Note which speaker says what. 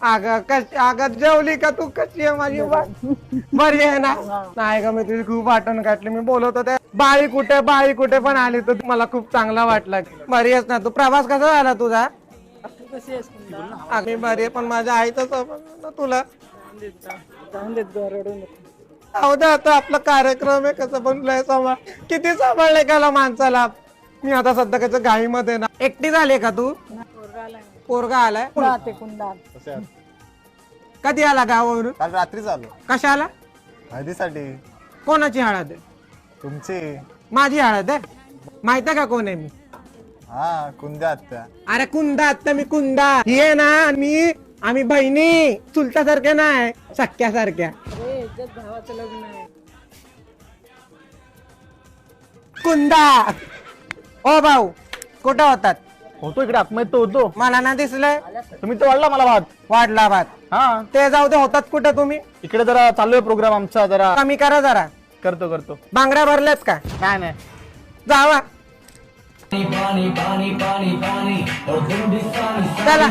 Speaker 1: अगं जेवली का तू? कशी आहे माझी बरी आहे ना? नाही का, मी तुझी खूप आठवण काढली. मी बोलत होते बाळी कुठे पण आली तर मला खूप चांगला वाटला. बरी आहेस ना तू? प्रवास कसा झाला तुझा? मी बरी आहे, पण माझ्या आईचा समज तुला. जाऊ दे आता, आपला कार्यक्रम आहे. कसं पण लय सांभाळ, किती सांभाळले का माणसाला. मी आता सध्या कसं घाईमध्ये ना. एकटी झाली का तू? पोरगा आलाय? कधी आला गावावरून?
Speaker 2: काल रात्री आलो
Speaker 1: कशाला?
Speaker 2: हळदीसाठी.
Speaker 1: कोणाची हळद आहे?
Speaker 2: तुमची.
Speaker 1: माझी हळद आहे? माहित आहे का कोण आहे मी?
Speaker 2: हा, कुंद्या आत्या.
Speaker 1: अरे कुंदा, आता मी कुंदा ही आहे ना. आम्ही बहिणी चुलत्यासारख्या नाही, सख्यासारख्या. कुंदा. ओ भाऊ, कुठं होतात?
Speaker 3: होतो इकडे आतमध्ये तो होतो.
Speaker 1: मला ना दिसलंय.
Speaker 3: तुम्ही तो वाढला मला भात.
Speaker 1: वाढला भात.
Speaker 3: हा,
Speaker 1: ते जाऊ दे, होतात कुठं तुम्ही?
Speaker 3: इकडे जरा चालू आहे प्रोग्राम आमचा, जरा
Speaker 1: कमी करा जरा.
Speaker 3: करतो.
Speaker 1: बांगड्या भरल्यात का?
Speaker 3: नाही.
Speaker 1: जावा चला.